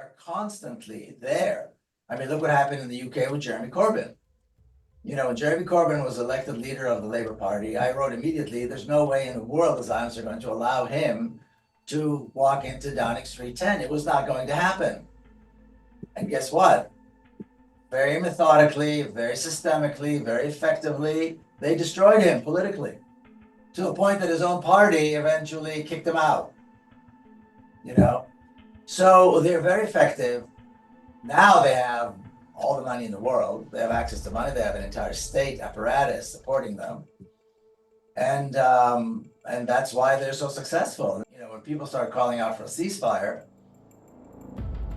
are constantly there. I mean, look what happened in the UK with Jeremy Corbyn. You know, when Jeremy Corbyn was elected leader of the Labour Party, I wrote immediately, there's no way in the world the Zionists are going to allow him to walk into Downing Street 10. It was not going to happen. And guess what? Very methodically, very systemically, very effectively, they destroyed him politically to a point that his own party eventually kicked him out. You know, so they're very effective. Now they have all the money in the world. They have access to money. They have an entire state apparatus supporting them, and that's why they're so successful. You know, when people started calling out for a ceasefire,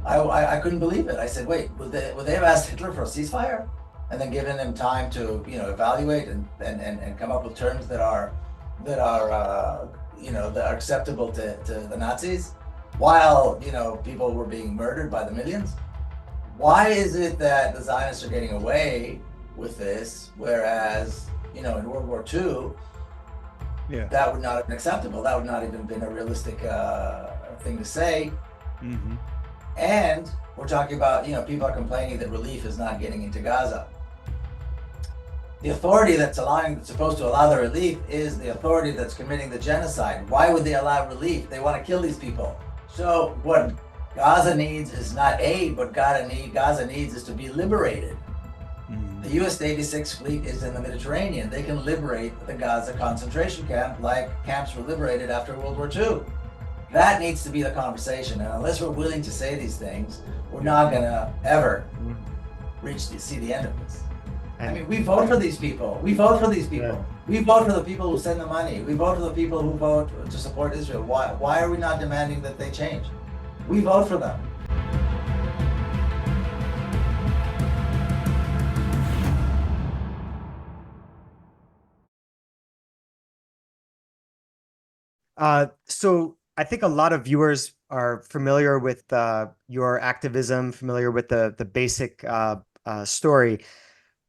I couldn't believe it. I said, wait, would they have asked Hitler for a ceasefire and then given him time to evaluate and come up with terms that are that are acceptable to the Nazis, while people were being murdered by the millions? Why is it that the Zionists are getting away with this, whereas in World War II, that would not have been acceptable? That would not even been a realistic thing to say. Mm-hmm. And we're talking about people are complaining that relief is not getting into Gaza. The authority that's supposed to allow the relief is the authority that's committing the genocide. Why would they allow relief? They want to kill these people. So what Gaza needs is not aid, but Gaza needs is to be liberated. Mm-hmm. The US 86th Fleet is in the Mediterranean. They can liberate the Gaza concentration camp like camps were liberated after World War II. That needs to be the conversation. And unless we're willing to say these things, we're not going to ever see the end of this. I mean, we vote for these people. We vote for these people. Yeah. We vote for the people who send the money. We vote for the people who vote to support Israel. Why are we not demanding that they change? We vote for them. So I think a lot of viewers are familiar with your activism, familiar with the basic story.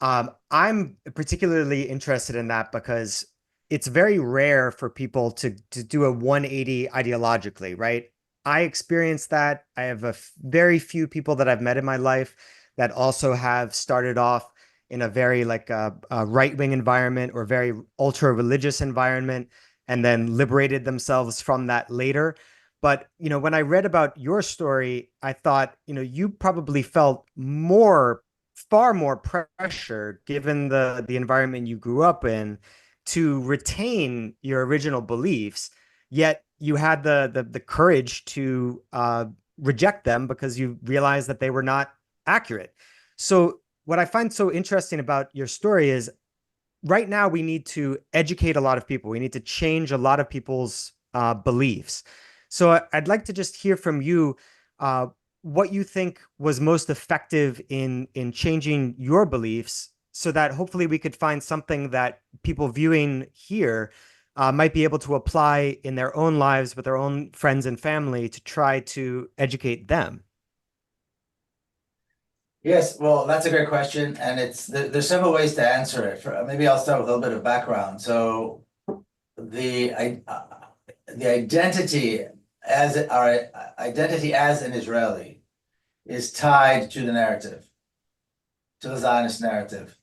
I'm particularly interested in that because it's very rare for people to do a 180 ideologically, right? I experienced that. I have very few people that I've met in my life that also have started off in a very right-wing environment or very ultra-religious environment and then liberated themselves from that later. But, when I read about your story, I thought, you probably felt far more pressure given the environment you grew up in to retain your original beliefs, yet you had the courage to reject them because you realized that they were not accurate. So what I find so interesting about your story is right now we need to educate a lot of people. We need to change a lot of people's beliefs. So I'd like to just hear from you what you think was most effective in changing your beliefs so that hopefully we could find something that people viewing here might be able to apply in their own lives with their own friends and family to try to educate them. Yes, well, that's a great question, and there's several ways to answer it. Maybe I'll start with a little bit of background. So the identity as an Israeli is tied to the narrative, to the Zionist narrative.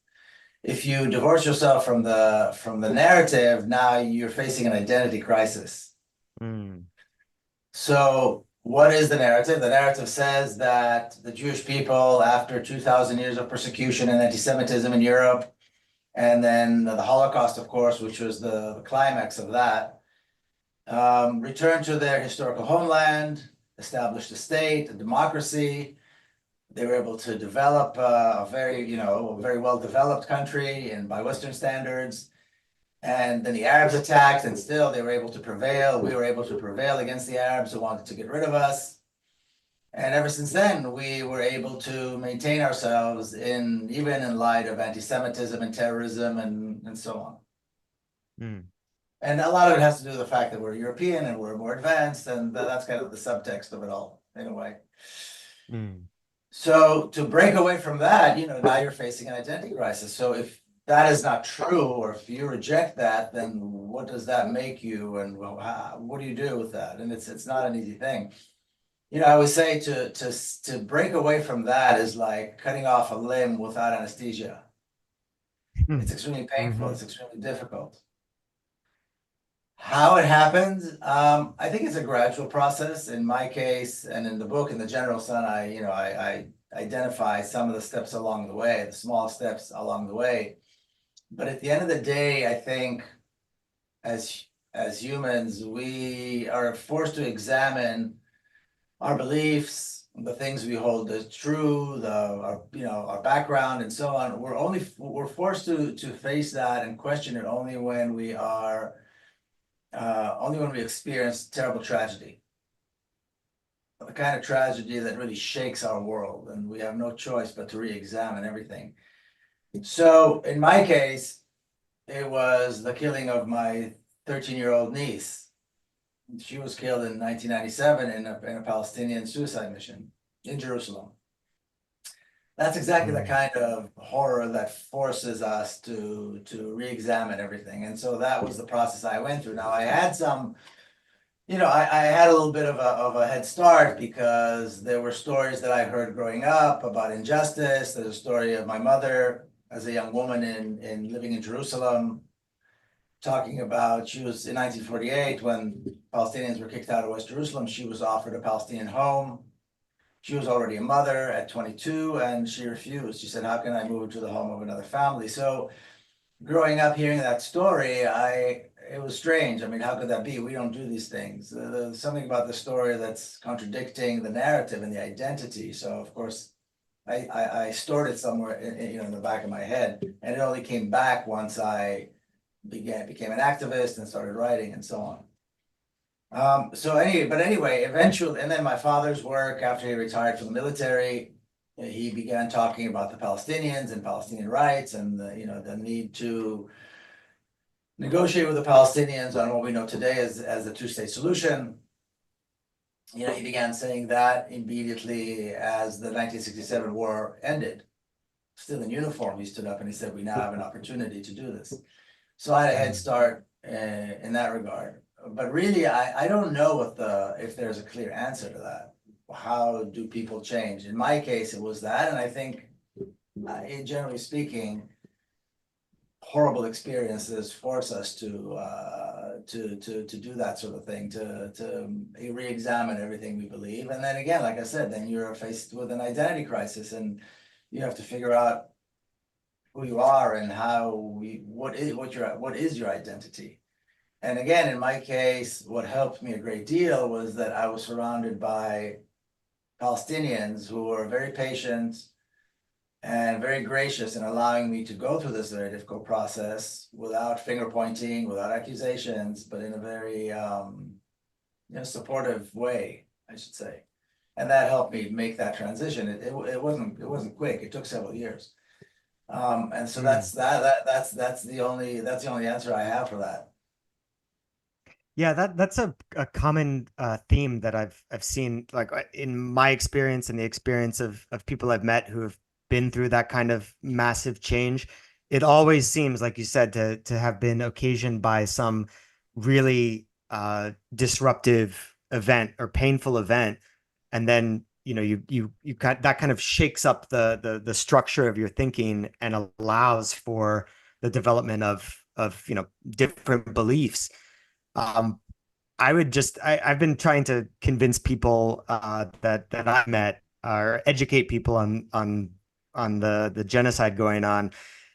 If you divorce yourself from the narrative, now you're facing an identity crisis. So what is the narrative? The narrative says that the Jewish people, after 2,000 years of persecution and anti-Semitism in Europe, and then the Holocaust, of course, which was the climax of that, returned to their historical homeland, established a state, a democracy. They were able to develop a very well-developed country and by Western standards. And then the Arabs attacked, and still they were able to prevail. We were able to prevail against the Arabs who wanted to get rid of us. And ever since then, we were able to maintain ourselves even in light of anti-Semitism and terrorism and so on. And a lot of it has to do with the fact that we're European and we're more advanced, and that's kind of the subtext of it all, in a way. So to break away from that, now you're facing an identity crisis. So if that is not true, or if you reject that, then what does that make you, and what do you do with that? And it's not an easy thing. I would say to break away from that is like cutting off a limb without anesthesia. It's extremely painful. Mhm. It's extremely difficult. How it happens, I think it's a gradual process. In my case, and in the book, in the general son, I identify some of the steps along the way, the small steps along the way. But at the end of the day, I think as humans, we are forced to examine our beliefs, the things we hold as true, our background and so on. We're forced to face that and question it only when we experience terrible tragedy, the kind of tragedy that really shakes our world, and we have no choice but to re-examine everything. So in my case, it was the killing of my 13-year-old niece. She was killed in 1997 in a Palestinian suicide mission in Jerusalem. That's exactly the Mm. kind of horror that forces us to re-examine everything. And so that was the process I went through. Now I had I had a little bit of a head start because there were stories that I heard growing up about injustice. There's a story of my mother as a young woman in living in Jerusalem, talking about she was in 1948 when Palestinians were kicked out of West Jerusalem. She was offered a Palestinian home. She was already a mother at 22 and she refused. She said, "How can I move to the home of another family?" So growing up hearing that story, it was strange. I mean, how could that be? We don't do these things. There's something about the story that's contradicting the narrative and the identity. So of course, I stored it somewhere in the back of my head, and it only came back once I became an activist and started writing and so on. But anyway, eventually, and then my father's work after he retired from the military, he began talking about the Palestinians and Palestinian rights and the need to negotiate with the Palestinians on what we know today as the two-state solution. He began saying that immediately as the 1967 war ended. Still in uniform, he stood up and he said, "We now have an opportunity to do this." So I had a head Mm. start in that regard. But really, I don't know if there's a clear answer to that. How do people change? In my case, it was that, and I think, generally speaking, horrible experiences force us to do that sort of thing, to re-examine everything we believe. And then again, like I said, then you're faced with an identity crisis, and you have to figure out who you are and what is your identity. And again, in my case, what helped me a great deal was that I was surrounded by Palestinians who were very patient and very gracious in allowing me to go through this very difficult process without finger pointing, without accusations, but in a very supportive way, I should say. And that helped me make that transition. It wasn't quick. It took several years. And so Mm. that's the only answer I have for that. Yeah, that's a common theme that I've seen like in my experience and the experience of people I've met who have been through that kind of massive change. It always seems, like you said, to have been occasioned by some really disruptive event or painful event, and then you got that kind of shakes up the structure of your thinking and allows for the development of different beliefs. um, I've been trying to convince people that I met or educate people on the genocide going on.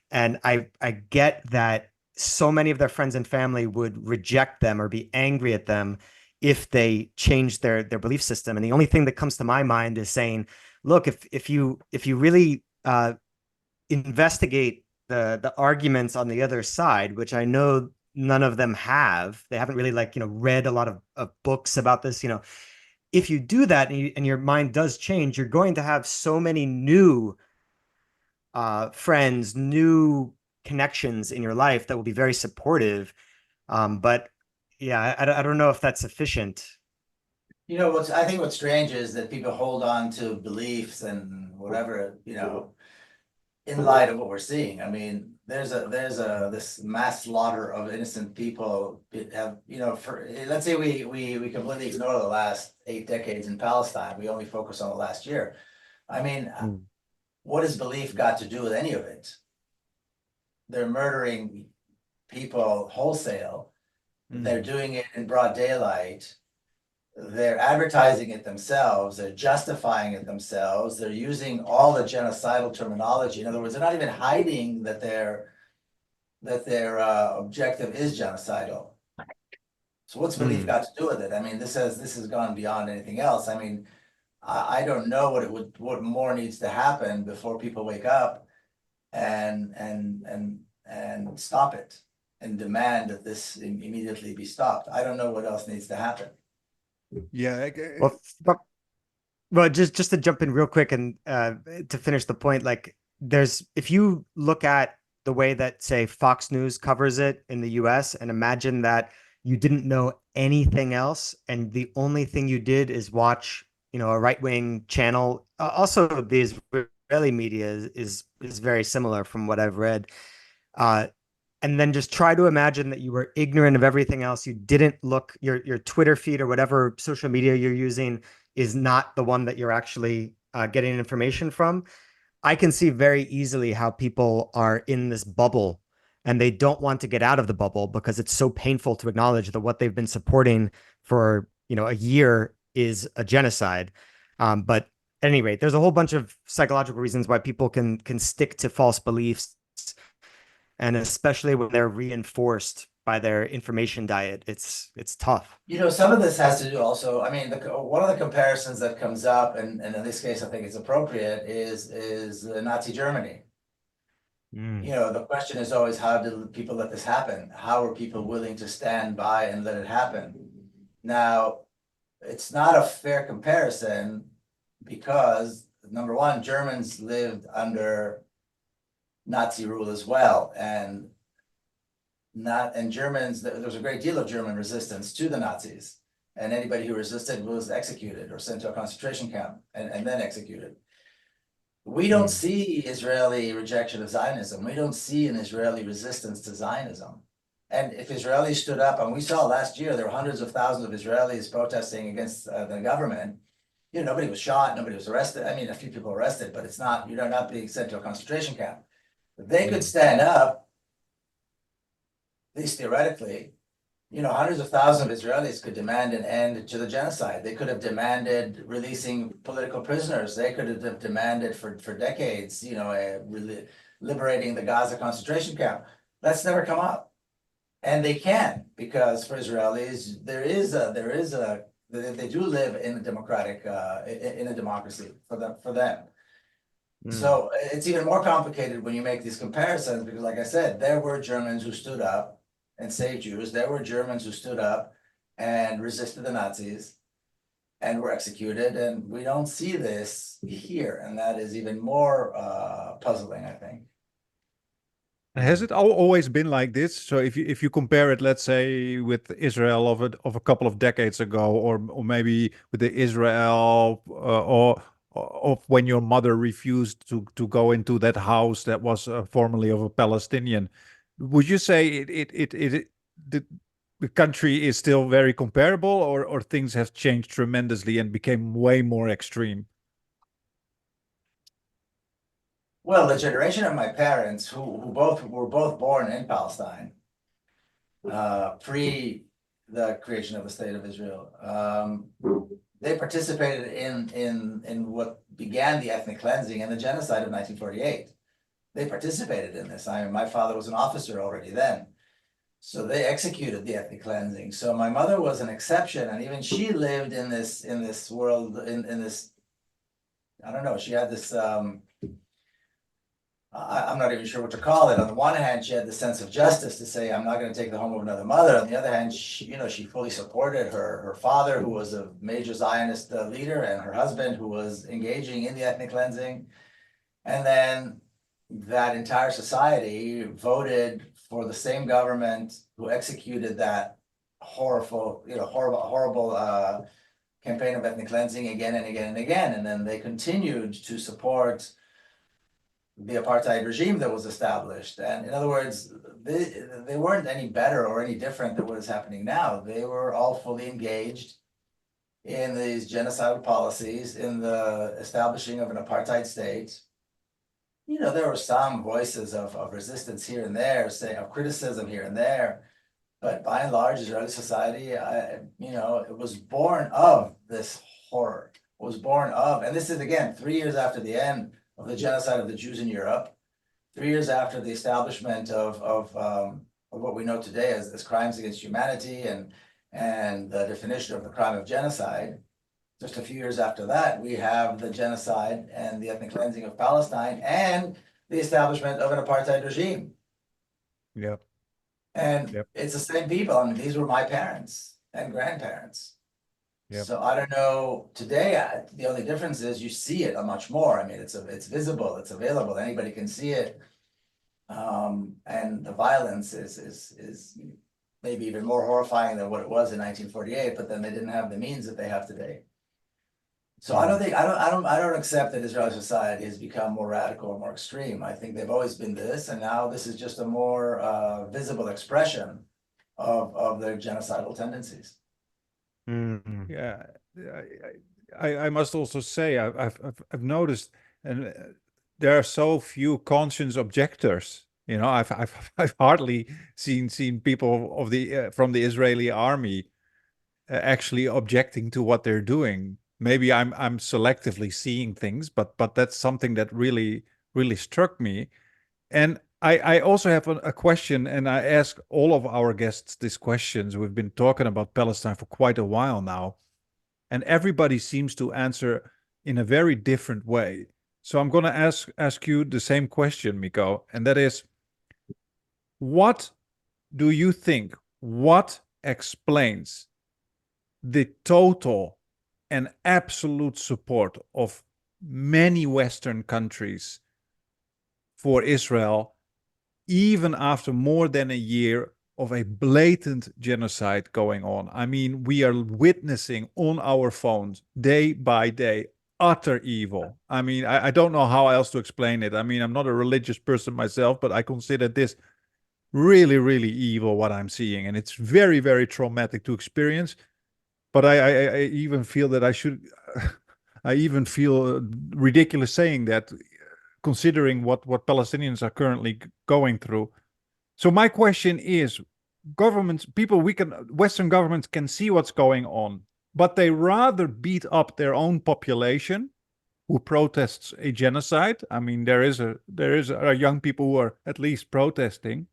And I get that so many of their friends and family would reject them or be angry at them if they changed their belief system. And the only thing that comes to my mind is saying, look, if you really investigate the arguments on the other side, which I know none of them have. They haven't really read a lot of books about this. If you do that and your mind does change, you're going to have so many new friends, new connections in your life that will be very supportive. But yeah, I don't know if that's sufficient. I think what's strange is that people hold on to beliefs and whatever, in light of what we're seeing. I mean, there's this mass slaughter of innocent people have, for, let's say we completely ignore the last 8 decades in Palestine. We only focus on the last year. I mean, Mm. what has belief got to do with any of it? They're murdering people wholesale. They're doing it in broad daylight. They're advertising it themselves, they're justifying it themselves, they're using all the genocidal terminology. In other words, they're not even hiding that their objective is genocidal. So what's belief Mm. got to do with it? I mean, this has gone beyond anything else. I mean, I don't know what more needs to happen before people wake up and stop it and demand that this immediately be stopped. I don't know what else needs to happen. Yeah, Well, well, just to jump in real quick and to finish the point, like if you look at the way that, say, Fox News covers it in the US, and imagine that you didn't know anything else, and the only thing you did is watch, a right-wing channel. Also, the Israeli media is very similar from what I've read. Uh, and then just try to imagine that you were ignorant of everything else. You didn't look, your Twitter feed or whatever social media you're using is not the one that you're actually getting information from. I can see very easily how people are in this bubble and they don't want to get out of the bubble because it's so painful to acknowledge that what they've been supporting for, a year is a genocide. But at any rate, there's a whole bunch of psychological reasons why people can stick to false beliefs, and especially when they're reinforced by their information diet, it's tough. Some of this has to do also, I mean, one of the comparisons that comes up, and in this case, I think it's appropriate, is Nazi Germany. The question is always, how did people let this happen? How are people willing to stand by and let it happen? Now, it's not a fair comparison because, number one, Germans lived under Nazi rule as well, and Germans, there was a great deal of German resistance to the Nazis, and anybody who resisted was executed or sent to a concentration camp and then executed. We don't see Israeli rejection of Zionism. We don't see an Israeli resistance to Zionism. And if Israelis stood up, and we saw last year, there were hundreds of thousands of Israelis protesting against the government. Nobody was shot, nobody was arrested. I mean, a few people arrested, but it's not, you're not being sent to a concentration camp. They could stand up, at least theoretically, hundreds of thousands of Israelis could demand an end to the genocide. They could have demanded releasing political prisoners. They could have demanded for decades, liberating the Gaza concentration camp. That's never come up. And they can, because for Israelis, they do live in a democratic, in a democracy for them. So it's even more complicated when you make these comparisons, because like I said, there were Germans who stood up and saved Jews. There were Germans who stood up and resisted the Nazis and were executed. And we don't see this here. And that is even more puzzling, I think. Has it always been like this? So if you compare it, let's say, with Israel of a couple of decades ago, or maybe with the Israel or of when your mother refused to go into that house that was formerly of a Palestinian, would you say the country is still very comparable, or things have changed tremendously and became way more extreme? Well, the generation of my parents, who were both born in Palestine, pre the creation of the state of Israel, they participated in what began the ethnic cleansing and the genocide of 1948. They participated in this. My father was an officer already then, so they executed the ethnic cleansing. So my mother was an exception, and even she lived in this world, in this. I don't know. She had this. I'm not even sure what to call it. On the one hand, she had the sense of justice to say, I'm not going to take the home of another mother. On the other hand, she fully supported her father, who was a major Zionist leader, and her husband, who was engaging in the ethnic cleansing. And then that entire society voted for the same government who executed that horrible campaign of ethnic cleansing again and again and again. And then they continued to support the apartheid regime that was established. And in other words, they weren't any better or any different than what is happening now. They were all fully engaged in these genocidal policies, in the establishing of an apartheid state. You know, there were some voices of resistance here and there, of criticism here and there. But by and large, Israeli society, you know, it was born of this horror. It was born of, and this is again 3 years after the end of the genocide of the Jews in Europe, 3 years after the establishment of what we know today as crimes against humanity and the definition of the crime of genocide. Just a few years after that, we have the genocide and the ethnic cleansing of Palestine and the establishment of an apartheid regime. Yep. And Yep. it's the same people. I mean, these were my parents and grandparents. Yep. So I don't know, today, the only difference is you see it much more. I mean, it's visible, it's available, anybody can see it. And the violence is maybe even more horrifying than what it was in 1948, but then they didn't have the means that they have today. So I don't accept that Israeli society has become more radical or more extreme. I think they've always been this, and now this is just a more visible expression of their genocidal tendencies. Mm. Yeah, I must also say I've noticed, and there are so few conscious objectors. You know, I've hardly seen people of the from the Israeli army actually objecting to what they're doing. Maybe I'm selectively seeing things, but that's something that really struck me. And I also have a question, and I ask all of our guests these questions. We've been talking about Palestine for quite a while now, and everybody seems to answer in a very different way. So I'm going to ask you the same question, Miko, and that is, what do you think? What explains the total and absolute support of many Western countries for Israel, even after more than a year of a blatant genocide going on? I mean, we are witnessing on our phones day by day utter evil. I mean, I don't know how else to explain it. I mean, I'm not a religious person myself, but I consider this really evil, what I'm seeing. And it's very, very traumatic to experience. But I even feel that I even feel ridiculous saying that, considering what Palestinians are currently going through. So my question is, Western governments can see what's going on, but they rather beat up their own population who protests a genocide. I mean, there is young people who are at least protesting.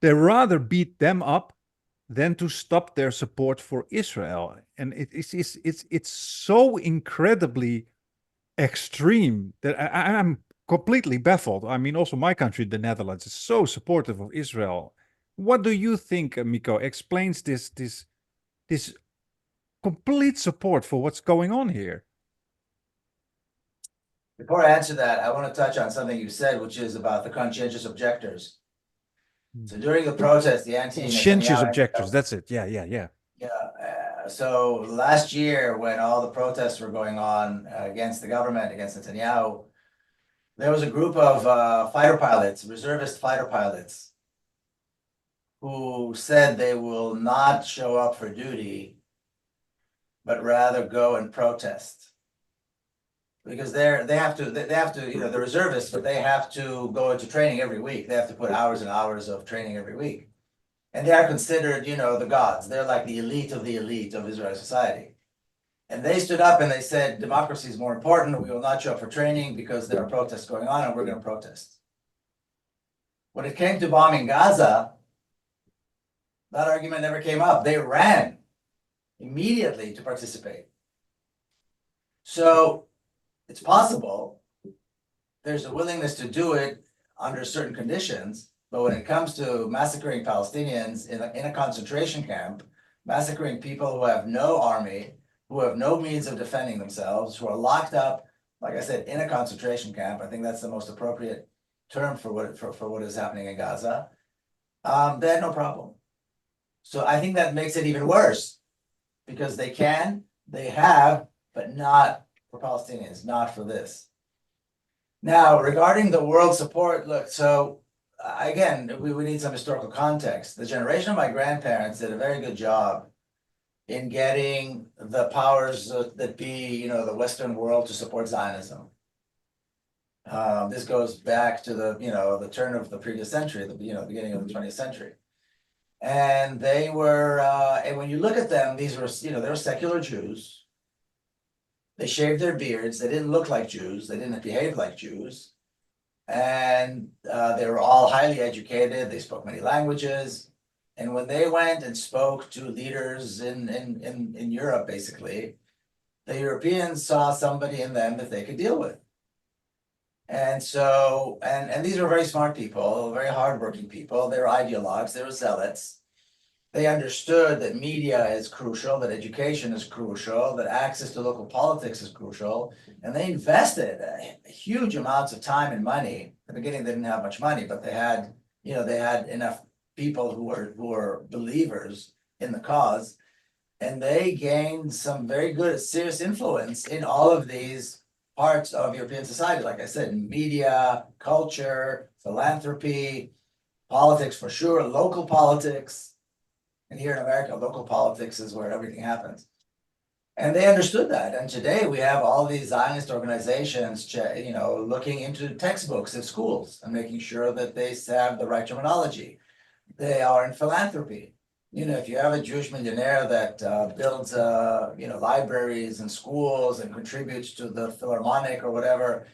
They rather beat them up than to stop their support for Israel. And it's so incredibly extreme that I'm completely baffled. I mean, also my country, the Netherlands, is so supportive of Israel. What do you think, Miko, explains this complete support for what's going on here? Before I answer that, I want to touch on something you said, which is about the conscientious objectors. So during the protest, the Conscientious objectors, that's it. Yeah. Yeah. So last year, when all the protests were going on against the government, against Netanyahu, there was a group of fighter pilots, reservist fighter pilots, who said they will not show up for duty, but rather go and protest. Because they have to, you know, the reservists, but they have to go into training every week. They have to put hours and hours of training every week. And they are considered, you know, the gods. They're like the elite of Israeli society. And they stood up and they said, democracy is more important. We will not show up for training because there are protests going on and we're going to protest. When it came to bombing Gaza, that argument never came up. They ran immediately to participate. So it's possible there's a willingness to do it under certain conditions, but when it comes to massacring Palestinians in a concentration camp, massacring people who have no army, who have no means of defending themselves, who are locked up, like I said, in a concentration camp, I think that's the most appropriate term for what is happening in Gaza, they had no problem. So I think that makes it even worse, because they have, but not for Palestinians, not for this. Now, regarding the world support, look, so again, we need some historical context. The generation of my grandparents did a very good job in getting the powers that be, the Western world to support Zionism. This goes back to the turn of the previous century, the beginning of the 20th century. And they were, and when you look at them, these were, they were secular Jews. They shaved their beards. They didn't look like Jews. They didn't behave like Jews. And they were all highly educated. They spoke many languages. And when they went and spoke to leaders in Europe, basically, the Europeans saw somebody in them that they could deal with. And so, and these were very smart people, very hardworking people. They were ideologues, they were zealots. They understood that media is crucial, that education is crucial, that access to local politics is crucial. And they invested huge amounts of time and money. At the beginning, they didn't have much money, but they had enough people who were believers in the cause. And they gained some very good, serious influence in all of these parts of European society, like I said, media, culture, philanthropy, politics for sure, local politics. And here in America, local politics is where everything happens. And they understood that. And today we have all these Zionist organizations, looking into textbooks at schools and making sure that they have the right terminology. They are in philanthropy. If you have a Jewish millionaire that builds, libraries and schools and contributes to the Philharmonic or whatever,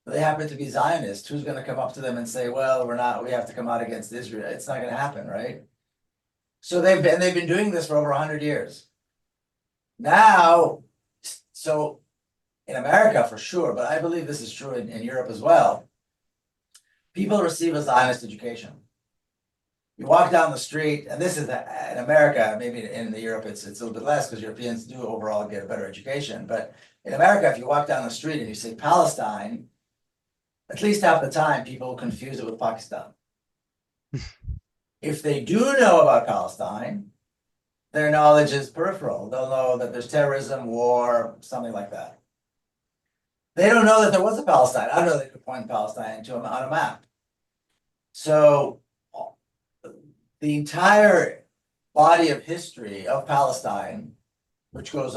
they happen to be Zionists. Who's going to come up to them and say, "Well, we have to come out against Israel"? It's not going to happen, right? So they've been doing this for over 100 years. Now, so in America for sure, but I believe this is true in Europe as well. People receive a Zionist education. You walk down the street, and this is in America, maybe in Europe it's a little bit less because Europeans do overall get a better education. But in America, if you walk down the street and you say Palestine, at least half the time people confuse it with Pakistan. If they do know about Palestine, their knowledge is peripheral. They'll know that there's terrorism, war, something like that. They don't know that there was a Palestine. I don't know they could point Palestine to on a map. So the entire body of history of Palestine, which goes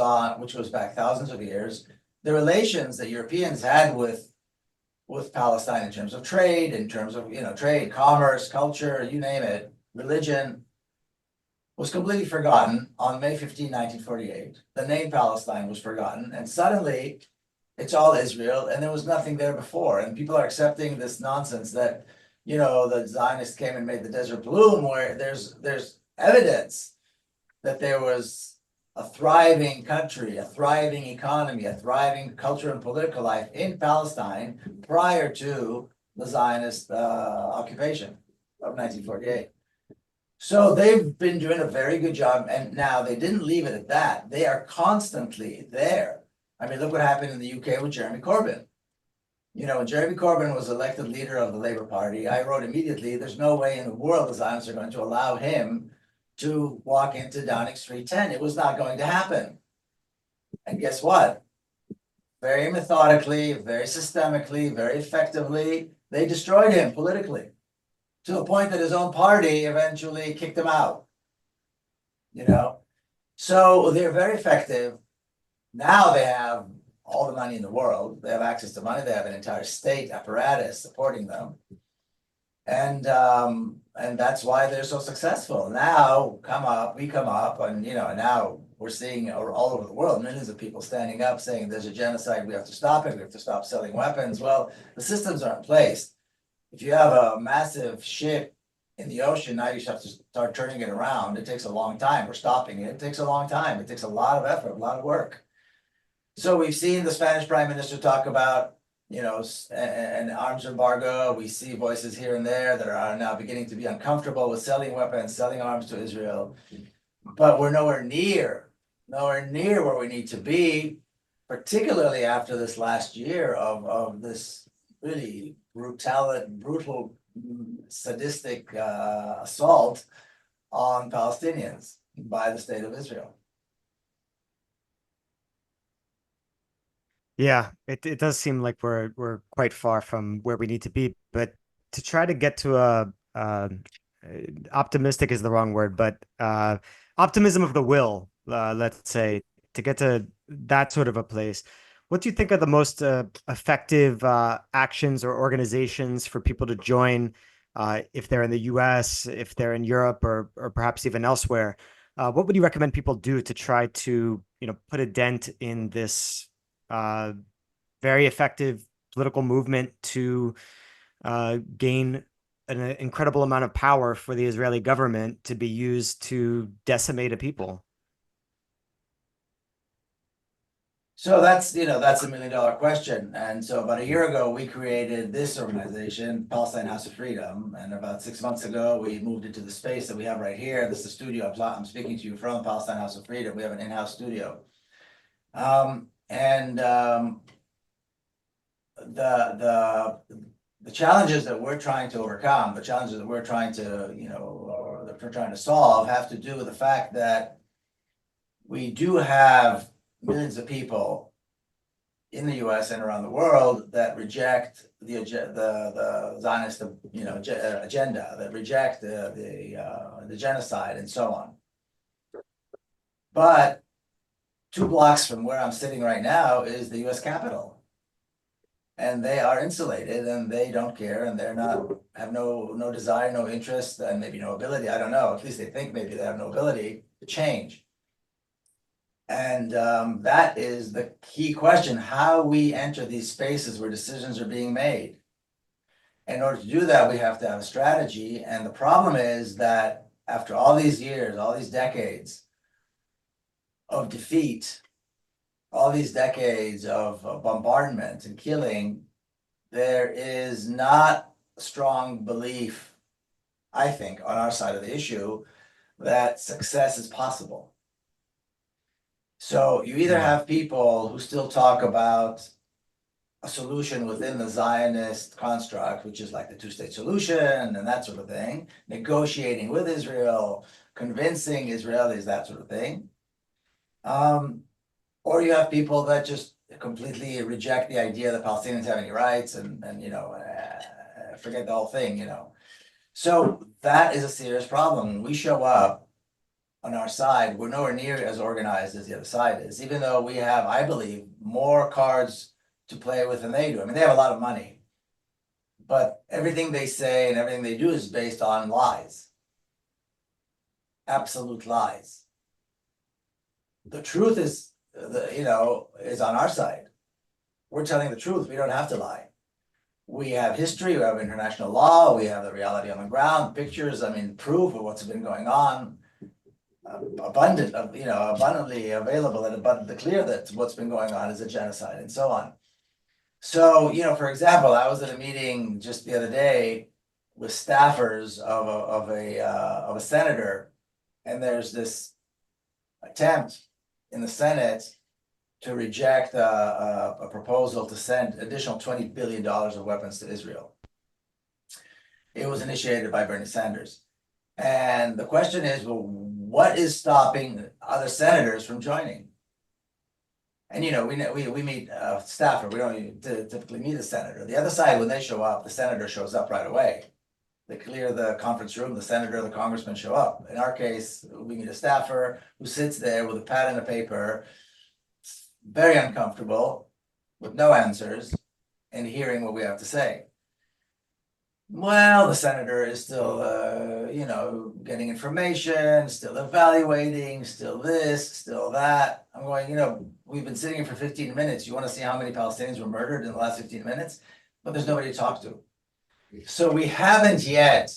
back thousands of years, the relations that Europeans had with Palestine in terms of trade, trade, commerce, culture, you name it, religion, was completely forgotten on May 15, 1948. The name Palestine was forgotten, and suddenly it's all Israel, and there was nothing there before. And people are accepting this nonsense that the Zionists came and made the desert bloom, where there's evidence that there was a thriving country, a thriving economy, a thriving culture and political life in Palestine prior to the Zionist occupation of 1948. So they've been doing a very good job, and now they didn't leave it at that. They are constantly there. I mean, look what happened in the UK with Jeremy Corbyn. When Jeremy Corbyn was elected leader of the Labour Party, I wrote immediately, there's no way in the world the Zionists are going to allow him to walk into Downing Street 10. It was not going to happen. And guess what? Very methodically, very systemically, very effectively, they destroyed him politically, to the point that his own party eventually kicked him out. So they're very effective. Now they have all the money in the world. They have access to money. They have an entire state apparatus supporting them. And that's why they're so successful. Now we come up, and now we're seeing all over the world millions of people standing up saying there's a genocide, we have to stop it, we have to stop selling weapons. Well, the systems are in place. If you have a massive ship in the ocean, now you have to start turning it around. It takes a long time. We're stopping it. It takes a long time. It takes a lot of effort, a lot of work. So we've seen the Spanish Prime Minister talk about, an arms embargo. We see voices here and there that are now beginning to be uncomfortable with selling weapons, selling arms to Israel. But we're nowhere near where we need to be, particularly after this last year of this really brutal, sadistic assault on Palestinians by the state of Israel. Yeah, it does seem like we're quite far from where we need to be, but to try to get to uh optimistic is the wrong word, but optimism of the will, let's say, to get to that sort of a place. What do you think are the most effective actions or organizations for people to join if they're in the US, if they're in Europe, or perhaps even elsewhere? What would you recommend people do to try to, put a dent in this uh, very effective political movement to gain an incredible amount of power for the Israeli government to be used to decimate a people? So that's $1 million question. And so about a year ago, we created this organization, Palestine House of Freedom. And about 6 months ago, we moved into the space that we have right here. This is the studio I'm speaking to you from, Palestine House of Freedom. We have an in-house studio. And the challenges that we're trying to overcome, the challenges that we're trying to, or that we're trying to solve have to do with the fact that we do have millions of people in the US and around the world that reject the Zionist, agenda, that reject the genocide and so on. But 2 blocks from where I'm sitting right now is the US Capitol. And they are insulated and they don't care and have no desire, no interest, and maybe no ability, I don't know, at least they think maybe they have no ability to change. And that is the key question, how we enter these spaces where decisions are being made. In order to do that, we have to have a strategy. And the problem is that after all these years, all these decades of defeat, all these decades of bombardment and killing, there is not a strong belief, I think, on our side of the issue that success is possible. So you either have people who still talk about a solution within the Zionist construct, which is like the two-state solution and that sort of thing, negotiating with Israel, convincing Israelis, that sort of thing. Or you have people that just completely reject the idea that Palestinians have any rights and forget the whole thing. So that is a serious problem. When we show up on our side, we're nowhere near as organized as the other side is, even though we have, I believe, more cards to play with than they do. I mean, they have a lot of money, but everything they say and everything they do is based on lies, absolute lies. The truth is, is on our side. We're telling the truth. We don't have to lie. We have history, we have international law, we have the reality on the ground, pictures, proof of what's been going on, abundantly available and abundantly clear that what's been going on is a genocide and so on. So, for example, I was at a meeting just the other day with staffers of a senator, and there's this attempt in the Senate to reject a proposal to send additional $20 billion of weapons to Israel. It was initiated by Bernie Sanders. And the question is, well, what is stopping other senators from joining? And we meet a staffer, we don't typically meet a senator. The other side, when they show up, the senator shows up right away. They clear the conference room, the senator, the congressman show up. In our case, we meet a staffer who sits there with a pad and a paper, very uncomfortable, with no answers, and hearing what we have to say. Well, the senator is still, getting information, still evaluating, still this, still that. I'm going, we've been sitting here for 15 minutes. You want to see how many Palestinians were murdered in the last 15 minutes? But there's nobody to talk to. So we haven't yet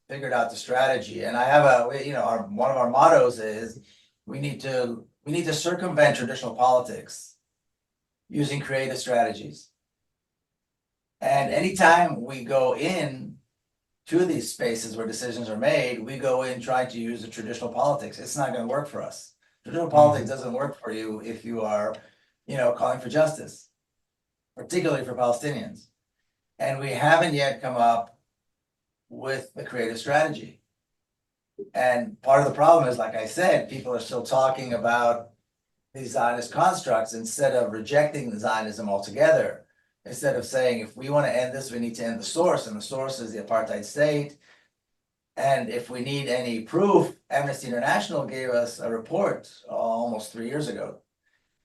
figured out the strategy. And I have one of our mottos is we need to circumvent traditional politics using creative strategies. And anytime we go in to these spaces where decisions are made, we go in trying to use the traditional politics. It's not going to work for us. Traditional politics doesn't work for you if you are, calling for justice, particularly for Palestinians. And we haven't yet come up with the creative strategy. And part of the problem is, like I said, people are still talking about these Zionist constructs instead of rejecting the Zionism altogether. Instead of saying, if we want to end this, we need to end the source, and the source is the apartheid state. And if we need any proof, Amnesty International gave us a report almost 3 years ago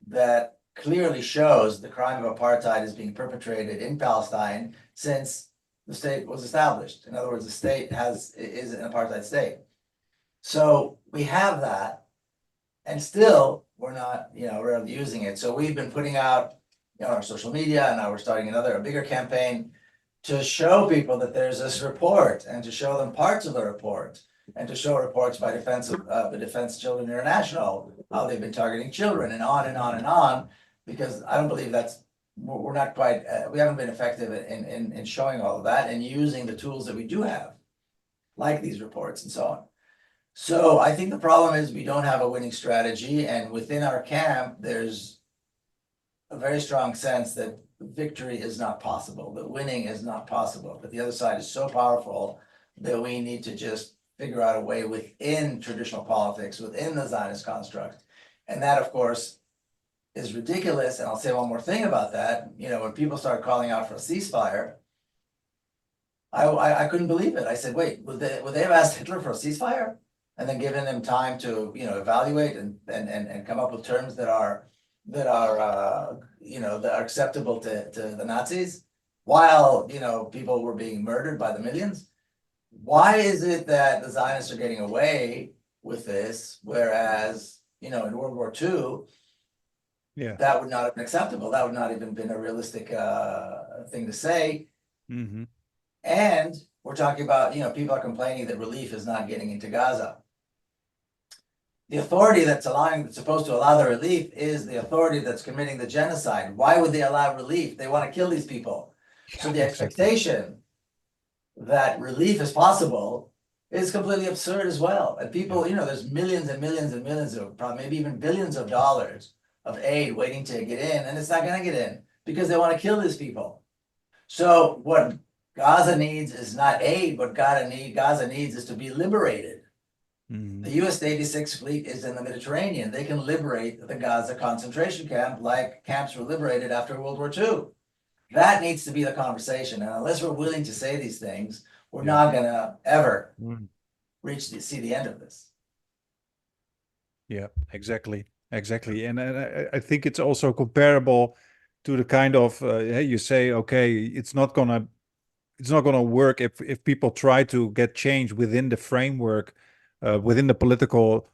that clearly shows the crime of apartheid is being perpetrated in Palestine since the state was established. In other words, the state is an apartheid state. So we have that, and still we're not, really using it. So we've been putting out, on our social media, and now we're starting a bigger campaign to show people that there's this report, and to show them parts of the report, and to show reports by the Defense Children International, how they've been targeting children, and on and on and on, because I don't believe we're not quite, we haven't been effective in showing all of that and using the tools that we do have, like these reports and so on. So I think the problem is we don't have a winning strategy, and within our camp, there's a very strong sense that victory is not possible, that winning is not possible, but the other side is so powerful that we need to just figure out a way within traditional politics, within the Zionist construct. And that, of course, is ridiculous. And I'll say one more thing about that. When people start calling out for a ceasefire, I couldn't believe it. I said, wait, would they have asked Hitler for a ceasefire and then given them time to, evaluate and come up with terms that are acceptable to the Nazis, while people were being murdered by the millions? Why is it that the Zionists are getting away with this, whereas in World War II, that would not have been acceptable? That would not even been a realistic thing to say. Mm-hmm. And we're talking about people are complaining that relief is not getting into Gaza. The authority that's supposed to allow the relief is the authority that's committing the genocide. Why would they allow relief? They want to kill these people. So the expectation that relief is possible is completely absurd as well. And people, there's millions and millions and millions of, probably maybe even billions of dollars of aid waiting to get in, and it's not going to get in because they want to kill these people. So what Gaza needs is not aid. What Gaza needs is to be liberated. Mm-hmm. The US 86th Fleet is in the Mediterranean. They can liberate the Gaza concentration camp like camps were liberated after World War II. That needs to be the conversation. And unless we're willing to say these things, we're not going to ever see the end of this. Yeah, exactly. And I think it's also comparable to the kind of, you say, okay, it's not gonna work if people try to get change within the framework, within the political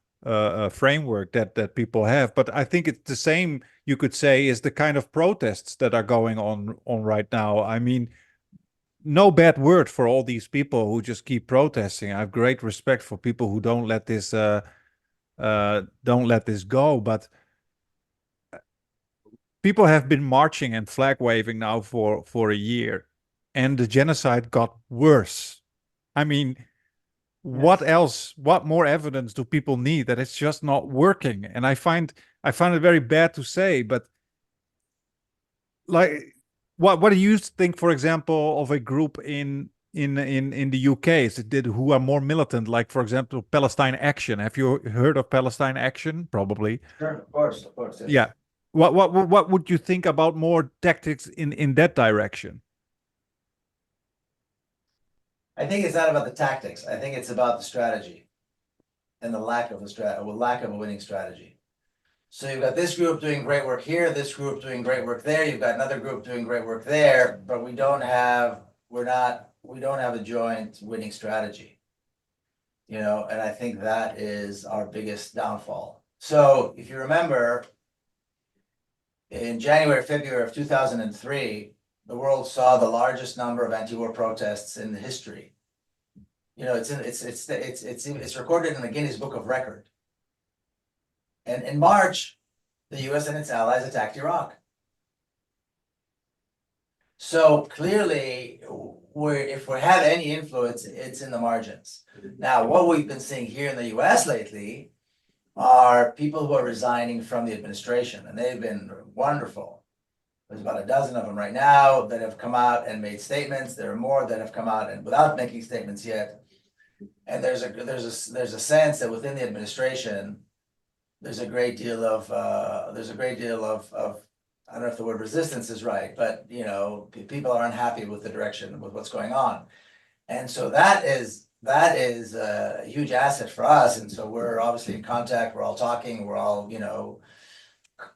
framework that people have. But I think it's the same, you could say, is the kind of protests that are going on right now. I mean, no bad word for all these people who just keep protesting. I have great respect for people who don't let this go. But people have been marching and flag waving now for a year, and the genocide got worse. I mean, what else? What more evidence do people need that it's just not working? And I find it very bad to say, but like, what do you think, for example, of a group in the UK who are more militant, like, for example, Palestine Action? Have you heard of Palestine Action? Probably. Sure, of course. Yes. Yeah. What would you think about more tactics in that direction? I think it's not about the tactics. I think it's about the strategy and the lack of a winning strategy. So you've got this group doing great work here, this group doing great work there, you've got another group doing great work there, but we don't have a joint winning strategy. And I think that is our biggest downfall. So if you remember, in January, February of 2003, the world saw the largest number of anti-war protests in the history. It's recorded in the Guinness Book of Record. And in March, the US and its allies attacked Iraq. So clearly, if we have any influence, it's in the margins. Now, what we've been seeing here in the US lately are people who are resigning from the administration, and they've been wonderful. There's about a dozen of them right now that have come out and made statements. There are more that have come out and without making statements yet. And there's a sense that within the administration, there's a great deal of I don't know if the word resistance is right, but you know, people are unhappy with the direction with what's going on. And so that is a huge asset for us. And so we're obviously in contact, we're all talking, we're all, you know,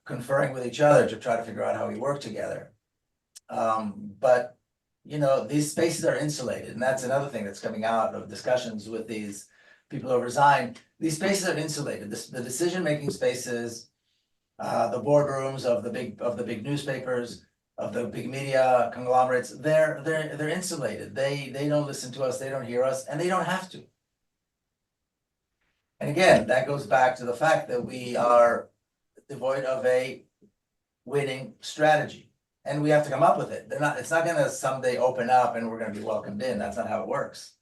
conferring with each other to try to figure out how we work together. But you know, these spaces are insulated, and that's another thing that's coming out of discussions with these people who resigned. These spaces are insulated. The decision-making spaces, the boardrooms of the big newspapers, of the big media conglomerates, they're insulated. They don't listen to us, they don't hear us, and they don't have to. And again, that goes back to the fact that we are devoid of a winning strategy. And we have to come up with it. It's not gonna someday open up and we're gonna be welcomed in. That's not how it works.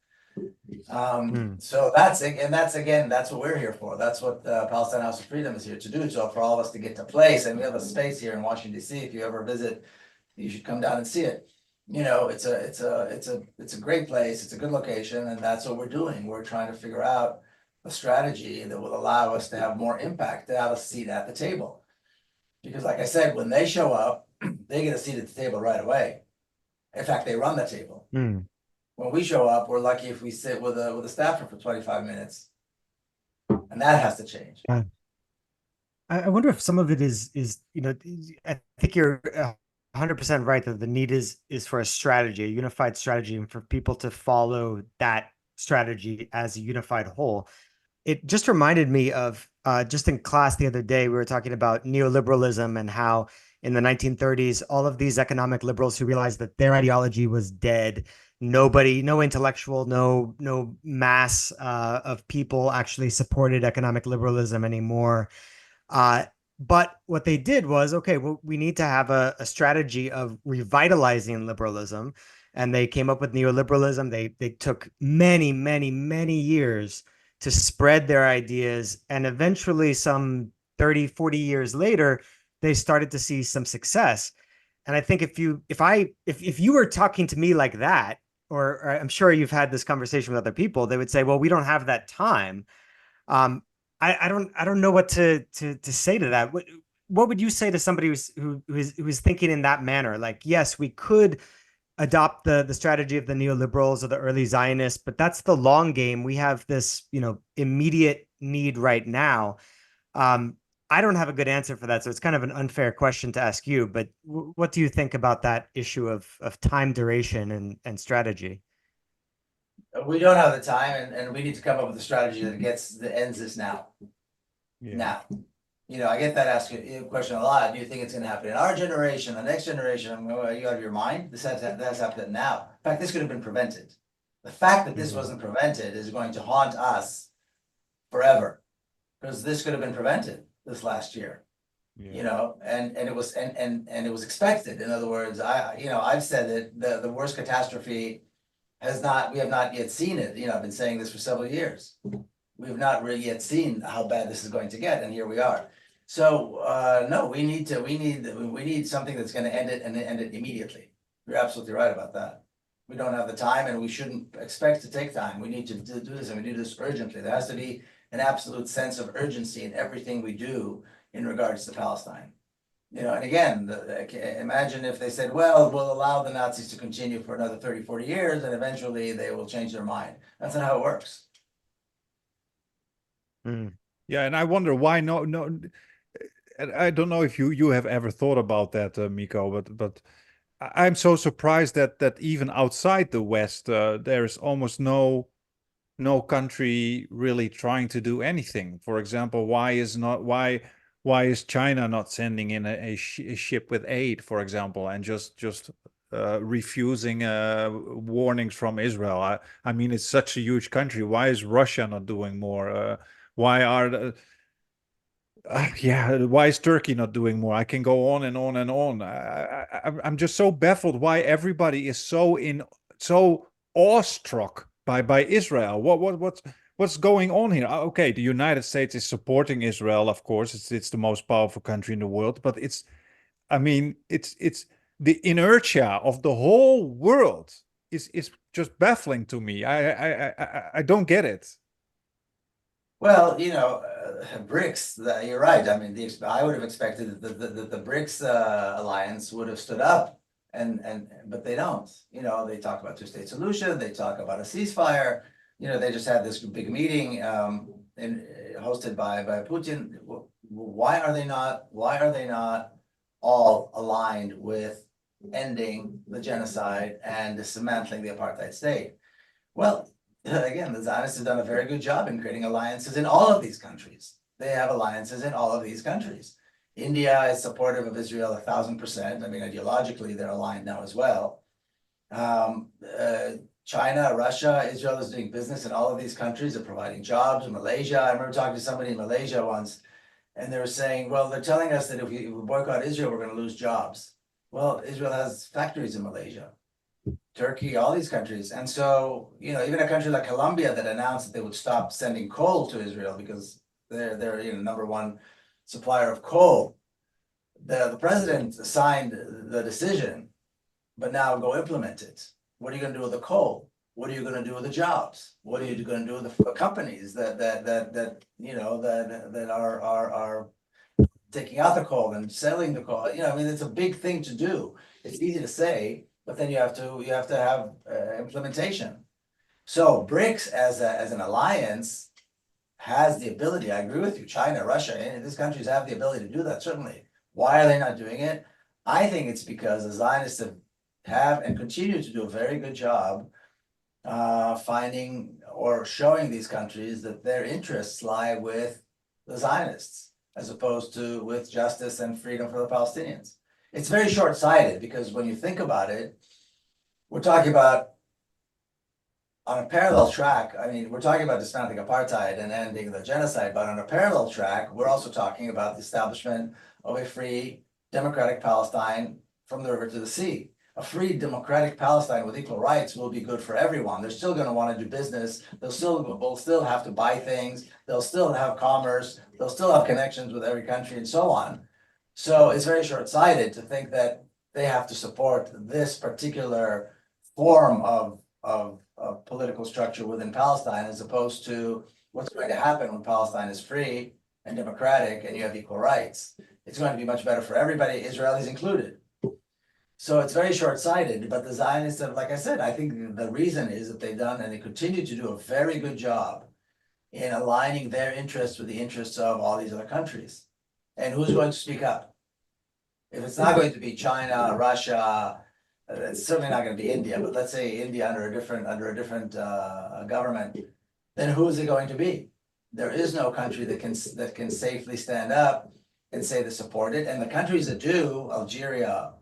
So that's what we're here for. That's what the Palestine House of Freedom is here to do. So for all of us to get to place, and we have a space here in Washington, D.C. If you ever visit, you should come down and see it. You know, it's a great place. It's a good location, and that's what we're doing. We're trying to figure out a strategy that will allow us to have more impact, to have a seat at the table. Because like I said, when they show up, they get a seat at the table right away. In fact, they run the table. When we show up, we're lucky if we sit with a staffer for 25 minutes. And that has to change. I wonder if some of it is, you know, I think you're 100% right that the need is for a strategy, a unified strategy, and for people to follow that strategy as a unified whole. It just reminded me of just in class the other day, we were talking about neoliberalism and how in the 1930s, all of these economic liberals who realized that their ideology was dead, no intellectual, no mass of people actually supported economic liberalism anymore. But what they did was, okay, well, we need to have a strategy of revitalizing liberalism. And they came up with neoliberalism. They took many, many, many years to spread their ideas. And eventually, some 30, 40 years later, they started to see some success. And I think if you were talking to me like that, or I'm sure you've had this conversation with other people, they would say, well, we don't have that time. I don't know what to say to that. What would you say to somebody who's thinking in that manner? Like, yes, we could adopt the strategy of the neoliberals or the early Zionists, but that's the long game. We have this, you know, immediate need right now. I don't have a good answer for that, so it's kind of an unfair question to ask you. But what do you think about that issue of time duration and strategy? We don't have the time, and we need to come up with a strategy that ends this now. Yeah. Now, you know, I get that question a lot. Do you think it's going to happen in our generation, the next generation? I'm going, are you out of your mind? This has happened now. In fact, this could have been prevented. The fact that this wasn't prevented is going to haunt us forever, because this could have been prevented this last year. Yeah. You know, and it was it was expected. In other words, I've said that the worst catastrophe we have not yet seen it. You know, I've been saying this for several years. We have not really yet seen how bad this is going to get, and here we are. So no, we need something that's going to end it and end it immediately. You're absolutely right about that. We don't have the time, and we shouldn't expect to take time. We need to do this, and we do this urgently. There has to be an absolute sense of urgency in everything we do in regards to Palestine. You know, and again, imagine if they said, well, we'll allow the Nazis to continue for another 30, 40 years, and eventually they will change their mind. That's not how it works. Yeah, and I wonder why no. And I don't know if you have ever thought about that, Miko, but I'm so surprised that even outside the West, there is almost no country really trying to do anything. For example, why is China not sending in a ship with aid, for example, and just refusing warnings from Israel? I mean, it's such a huge country. Why is Russia not doing more? Why are why is Turkey not doing more? I can go on and on and on. I'm just so baffled why everybody is so awestruck by Israel. What's going on here? Okay, the United States is supporting Israel, of course. It's the most powerful country in the world, but it's the inertia of the whole world is just baffling to me. I don't get it. Well, BRICS, you're right. I mean, I would have expected that the BRICS alliance would have stood up but they don't. They talk about two-state solution, they talk about a ceasefire. They just had this big meeting hosted by Putin. Why are they not all aligned with ending the genocide and dismantling the apartheid state? Well, again, the Zionists have done a very good job in creating alliances in all of these countries. They have alliances in all of these countries. India is supportive of Israel 1,000%. I mean, ideologically, they're aligned now as well. China, Russia, Israel is doing business in all of these countries. They're providing jobs. Malaysia, I remember talking to somebody in Malaysia once, and they were saying, well, they're telling us that if we boycott Israel, we're going to lose jobs. Well, Israel has factories in Malaysia, Turkey, all these countries. And so, even a country like Colombia that announced that they would stop sending coal to Israel because they're number one supplier of coal. The president signed the decision, but now go implement it. What are you going to do with the coal? What are you going to do with the jobs? What are you going to do with the companies that are taking out the coal and selling the coal? I mean, it's a big thing to do. It's easy to say, but then you have to have implementation. So BRICS as an alliance has the ability. I agree with you. China, Russia, and these countries have the ability to do that. Certainly. Why are they not doing it? I think it's because the Zionists have and continue to do a very good job finding or showing these countries that their interests lie with the Zionists as opposed to with justice and freedom for the Palestinians. It's very short-sighted because when you think about it, we're talking about on a parallel track. I mean, we're talking about dismantling apartheid and ending the genocide, but on a parallel track, we're also talking about the establishment of a free, democratic Palestine from the river to the sea. A free, democratic Palestine with equal rights will be good for everyone. They're still going to want to do business. They'll still have to buy things. They'll still have commerce. They'll still have connections with every country and so on. So it's very short-sighted to think that they have to support this particular form of political structure within Palestine as opposed to what's going to happen when Palestine is free and democratic and you have equal rights. It's going to be much better for everybody, Israelis included. So it's very short-sighted, but the Zionists have, like I said, I think the reason is that they've done and they continue to do a very good job in aligning their interests with the interests of all these other countries. And who's going to speak up? If it's not going to be China, Russia, it's certainly not going to be India, but let's say India under a different government, then who is it going to be? There is no country that can safely stand up and say they support it. And the countries that do, Algeria,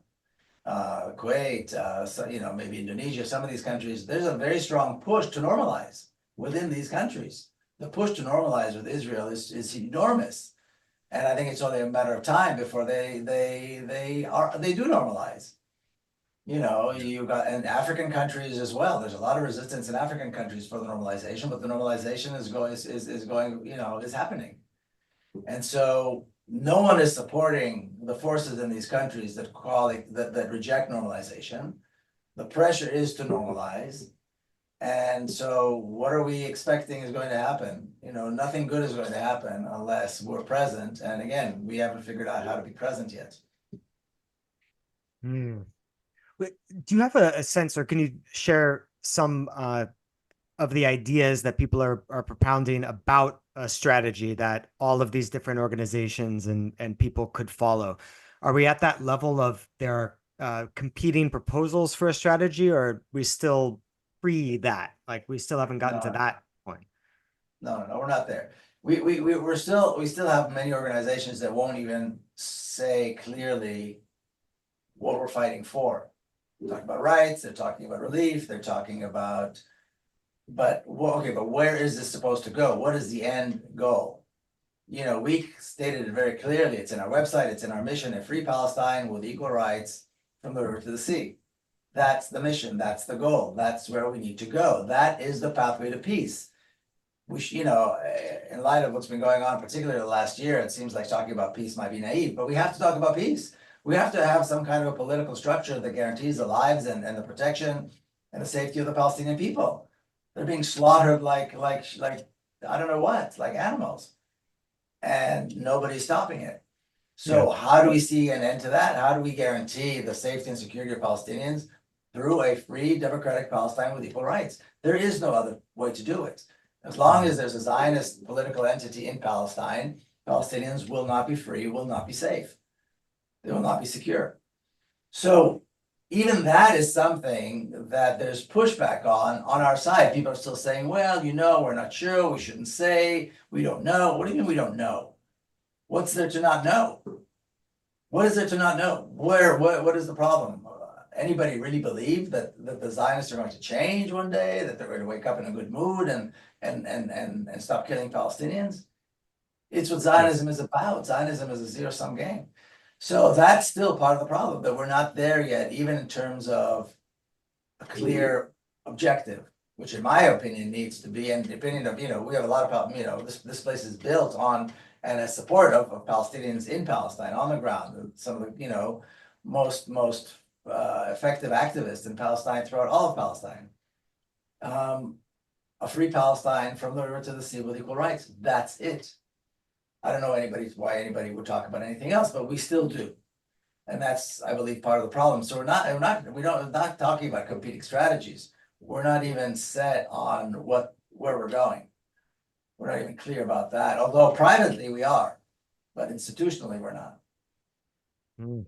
Kuwait, maybe Indonesia, some of these countries, there's a very strong push to normalize within these countries. The push to normalize with Israel is enormous. And I think it's only a matter of time before they do normalize. You've got in African countries as well. There's a lot of resistance in African countries for the normalization, but the normalization is happening. And so no one is supporting the forces in these countries that reject normalization. The pressure is to normalize. And so what are we expecting is going to happen? Nothing good is going to happen unless we're present. And again, we haven't figured out how to be present yet. Do you have a sense, or can you share some of the ideas that people are propounding about a strategy that all of these different organizations and people could follow? Are we at that level of there are competing proposals for a strategy, or are we still pre that? Like we still haven't gotten to that point? No, we're not there. We still have many organizations that won't even say clearly what we're fighting for. They're talking about rights, they're talking about relief, they're talking about, but where is this supposed to go? What is the end goal? We stated it very clearly. It's in our website, it's in our mission, a free Palestine with equal rights from the river to the sea. That's the mission, that's the goal, that's where we need to go. That is the pathway to peace. We should, in light of what's been going on, particularly the last year, it seems like talking about peace might be naive, but we have to talk about peace. We have to have some kind of a political structure that guarantees the lives and the protection and the safety of the Palestinian people. They're being slaughtered like I don't know what, like animals. And nobody's stopping it. So how do we see an end to that? How do we guarantee the safety and security of Palestinians through a free democratic Palestine with equal rights? There is no other way to do it. As long as there's a Zionist political entity in Palestine, Palestinians will not be free, will not be safe. They will not be secure. So even that is something that there's pushback on our side. People are still saying, well, we're not sure, we shouldn't say, we don't know. What do you mean we don't know? What's there to not know? What is there to not know? What is the problem? Anybody really believe that the Zionists are going to change one day, that they're going to wake up in a good mood and stop killing Palestinians? It's what Zionism is about. Zionism is a zero-sum game. So that's still part of the problem, that we're not there yet, even in terms of a clear objective, which in my opinion needs to be, and the opinion of, we have a lot of, this place is built on and as support of Palestinians in Palestine on the ground. Some of the, most effective activists in Palestine throughout all of Palestine. A free Palestine from the river to the sea with equal rights. That's it. I don't know why anybody would talk about anything else, but we still do. And that's, I believe, part of the problem. So we're not talking about competing strategies. We're not even set on where we're going. We're not even clear about that. Although privately we are, but institutionally we're not.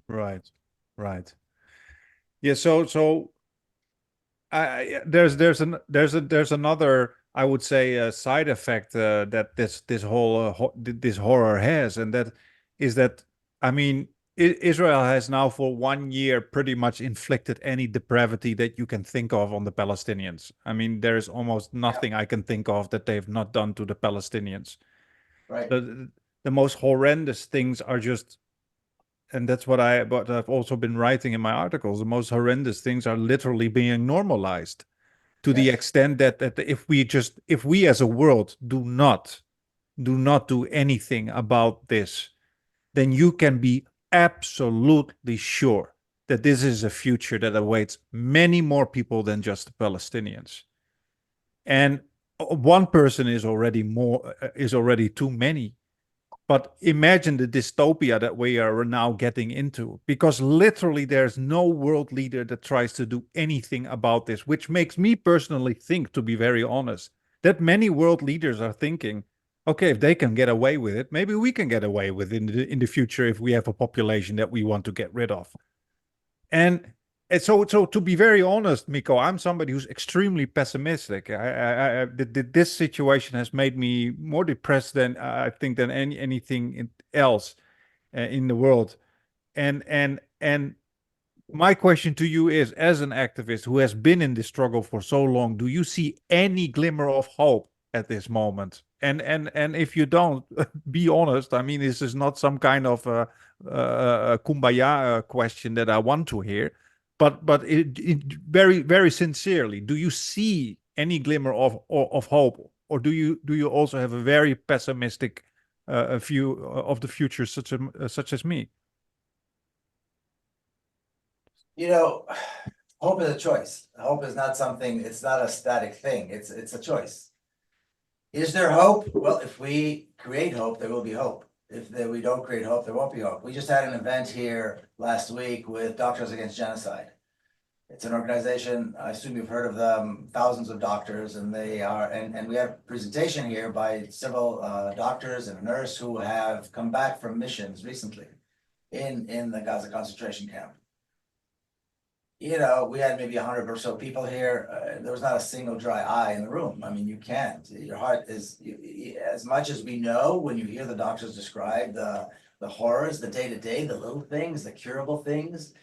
Right. Yeah. So there's another, I would say, side effect that this whole this horror has, and that is that, I mean, Israel has now for 1 year pretty much inflicted any depravity that you can think of on the Palestinians. I mean, there is almost nothing I can think of that they've not done to the Palestinians. Right. The most horrendous things are just, and that's what I've also been writing in my articles. The most horrendous things are literally being normalized to the extent that if we as a world do not do anything about this, then you can be absolutely sure that this is a future that awaits many more people than just the Palestinians. And one person is already too many. But imagine the dystopia that we are now getting into, because literally there's no world leader that tries to do anything about this, which makes me personally think, to be very honest, that many world leaders are thinking, okay, if they can get away with it, maybe we can get away with it in the future if we have a population that we want to get rid of. And so to be very honest, Miko, I'm somebody who's extremely pessimistic. This situation has made me more depressed than I think than anything else in the world. And my question to you is, as an activist who has been in this struggle for so long, do you see any glimmer of hope at this moment? And if you don't, be honest. I mean, this is not some kind of a kumbaya question that I want to hear, but very, very sincerely, do you see any glimmer of hope, or do you also have a very pessimistic view of the future, such as me? Hope is a choice. Hope is not something, it's not a static thing. It's a choice. Is there hope? Well, if we create hope, there will be hope. If we don't create hope, there won't be hope. We just had an event here last week with Doctors Against Genocide. It's an organization, I assume you've heard of them, thousands of doctors, and they are, and we had a presentation here by several doctors and a nurse who have come back from missions recently in the Gaza concentration camp. We had maybe 100 or so people here. There was not a single dry eye in the room. I mean, you can't. Your heart is, as much as we know, when you hear the doctors describe the horrors, the day-to-day, the little things, the curable things,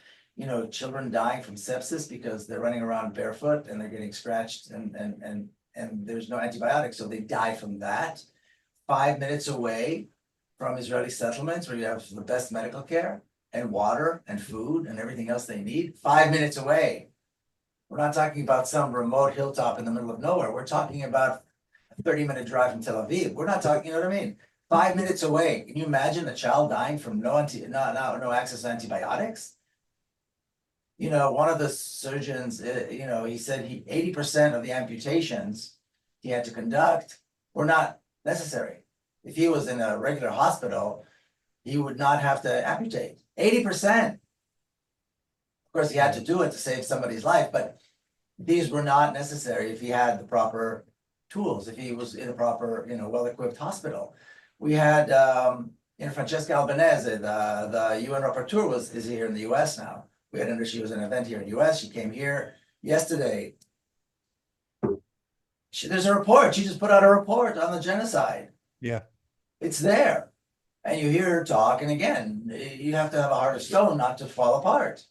children dying from sepsis because they're running around barefoot and they're getting scratched and there's no antibiotics, so they die from that. 5 minutes away from Israeli settlements where you have the best medical care and water and food and everything else they need, 5 minutes away. We're not talking about some remote hilltop in the middle of nowhere. We're talking about a 30-minute drive from Tel Aviv. We're not talking, you know what I mean? 5 minutes away. Can you imagine a child dying from no access to antibiotics? One of the surgeons, he said 80% of the amputations he had to conduct were not necessary. If he was in a regular hospital, he would not have to amputate 80%. Of course, he had to do it to save somebody's life, but these were not necessary if he had the proper tools, if he was in a proper, well-equipped hospital. We had, Francesca Albanese, the UN rapporteur is here in the US now. She was at an event here in the US. She came here yesterday. There's a report. She just put out a report on the genocide. Yeah. It's there. And you hear her talk, and again, you have to have a heart of stone not to fall apart.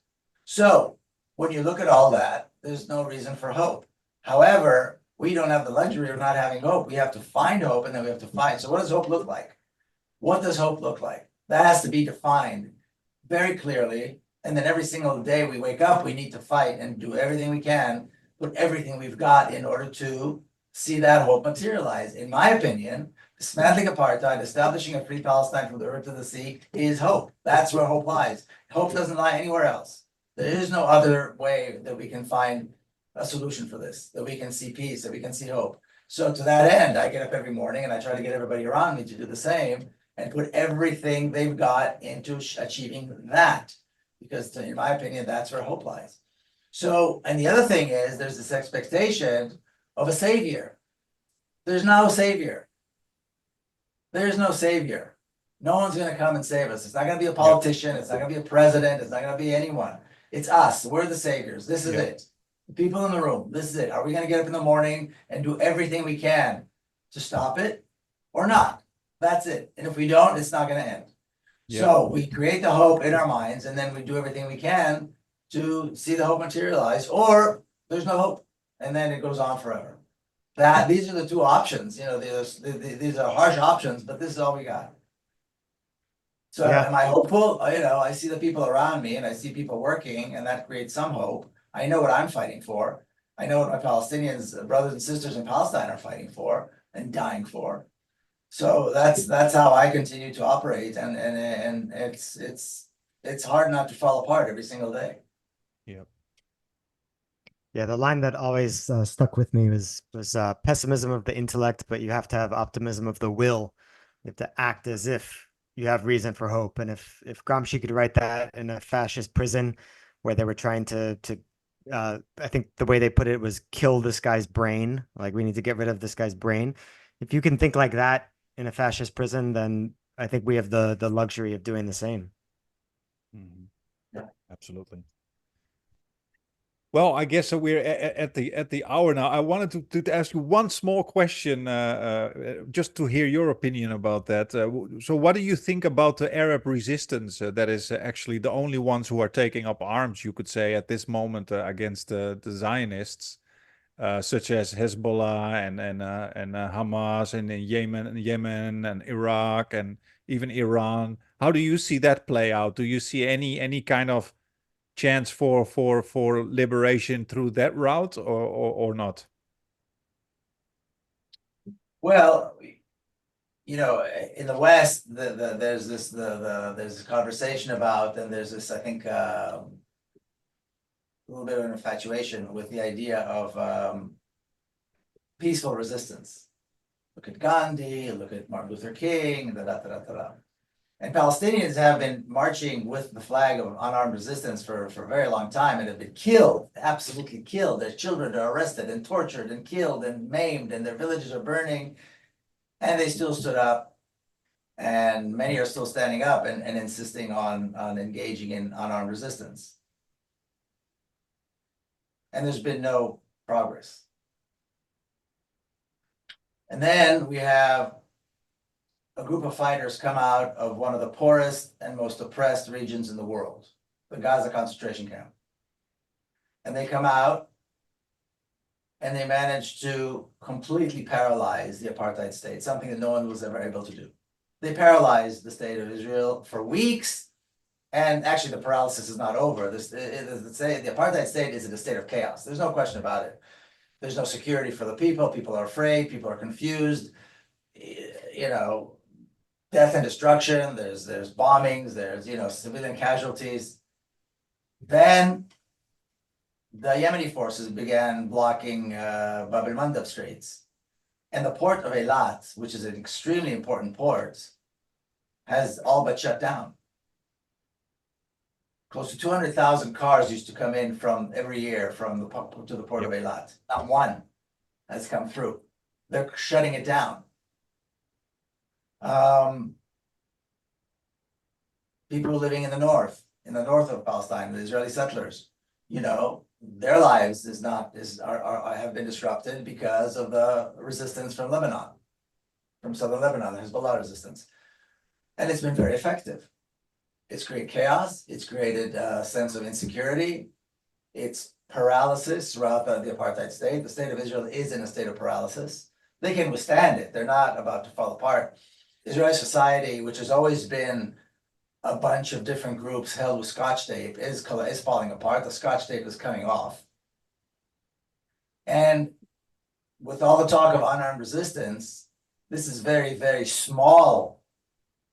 So when you look at all that, there's no reason for hope. However, we don't have the luxury of not having hope. We have to find hope, and then we have to find. So what does hope look like? What does hope look like? That has to be defined very clearly. And then every single day we wake up, we need to fight and do everything we can, put everything we've got in order to see that hope materialize. In my opinion, dismantling apartheid, establishing a free Palestine from the river to the sea is hope. That's where hope lies. Hope doesn't lie anywhere else. There is no other way that we can find a solution for this, that we can see peace, that we can see hope. So to that end, I get up every morning and I try to get everybody around me to do the same and put everything they've got into achieving that. Because in my opinion, that's where hope lies. So, and the other thing is there's this expectation of a savior. There's no savior. There's no savior. No one's going to come and save us. It's not going to be a politician. It's not going to be a president. It's not going to be anyone. It's us. We're the saviors. This is it. The people in the room. This is it. Are we going to get up in the morning and do everything we can to stop it or not? That's it. And if we don't, it's not going to end. So we create the hope in our minds, and then we do everything we can to see the hope materialize, or there's no hope, and then it goes on forever. These are the two options. These are harsh options, but this is all we got. So am I hopeful? I see the people around me, and I see people working, and that creates some hope. I know what I'm fighting for. I know what my Palestinians, brothers and sisters in Palestine, are fighting for and dying for. So that's how I continue to operate, and it's hard not to fall apart every single day. Yeah, the line that always stuck with me was pessimism of the intellect, but you have to have optimism of the will. You have to act as if you have reason for hope. And if Gramsci could write that in a fascist prison where they were trying to I think the way they put it was kill this guy's brain, like we need to get rid of this guy's brain. If you can think like that in a fascist prison, then I think we have the luxury of doing the same. Yeah, absolutely. Well, I guess we're at the hour now. I wanted to ask you one small question, just to hear your opinion about that. So, what do you think about the Arab resistance that is actually the only ones who are taking up arms, you could say, at this moment against the Zionists, such as Hezbollah and Hamas and Yemen and Iraq and even Iran? How do you see that play out? Do you see any kind of chance for liberation through that route or not? Well, in the West, there's this conversation about, and there's this, I think, a little bit of an infatuation with the idea of peaceful resistance. Look at Gandhi, look at Martin Luther King, And Palestinians have been marching with the flag of unarmed resistance for a very long time and have been killed, absolutely killed. Their children are arrested and tortured and killed and maimed, and their villages are burning. And they still stood up. And many are still standing up and insisting on engaging in unarmed resistance. And there's been no progress. And then we have a group of fighters come out of one of the poorest and most oppressed regions in the world, the Gaza concentration camp. And they come out and they manage to completely paralyze the apartheid state, something that no one was ever able to do. They paralyzed the state of Israel for weeks, and actually the paralysis is not over. The apartheid state is in a state of chaos. There's no question about it. There's no security for the people. People are afraid. People are confused. Death and destruction. There's bombings. There's civilian casualties. Then the Yemeni forces began blocking Bab el Mandeb Straits, And the port of Eilat, which is an extremely important port, has all but shut down. Close to 200,000 cars used to come in from every year from the to the port of Eilat. Not one has come through. They're shutting it down. People living in the north of Palestine, the Israeli settlers, you know, their lives have been disrupted because of the resistance from Lebanon, from southern Lebanon, the Hezbollah resistance. And it's been very effective. It's created chaos. It's created a sense of insecurity. It's paralysis throughout the apartheid state. The state of Israel is in a state of paralysis. They can withstand it. They're not about to fall apart. Israeli society, which has always been a bunch of different groups held with Scotch tape, is falling apart. The Scotch tape is coming off. And with all the talk of unarmed resistance, this is very, very small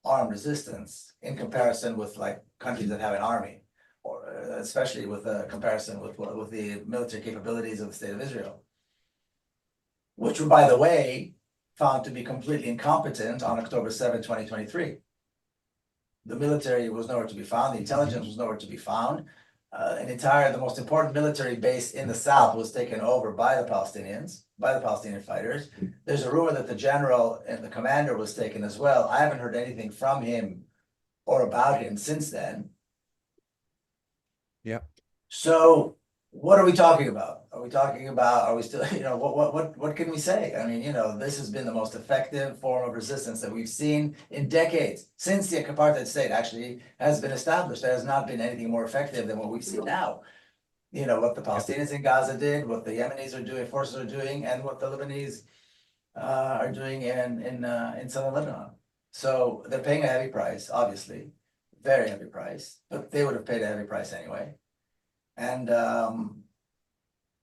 armed resistance in comparison with like countries that have an army, or especially with a comparison with the military capabilities of the state of Israel, which were, by the way, found to be completely incompetent on October 7, 2023. The military was nowhere to be found. The intelligence was nowhere to be found. The most important military base in the south was taken over by the Palestinians, by the Palestinian fighters. There's a rumor that the general and the commander was taken as well. I haven't heard anything from him or about him since then. Yeah. So what are we talking about? Are we still, you know, what can we say? I mean, you know, this has been the most effective form of resistance that we've seen in decades, since the apartheid state actually has been established. There has not been anything more effective than what we see now. You know, what the Palestinians in Gaza did, what the Yemenis are doing, forces are doing, and what the Lebanese are doing in southern Lebanon. So they're paying a heavy price, obviously, very heavy price, but they would have paid a heavy price anyway. And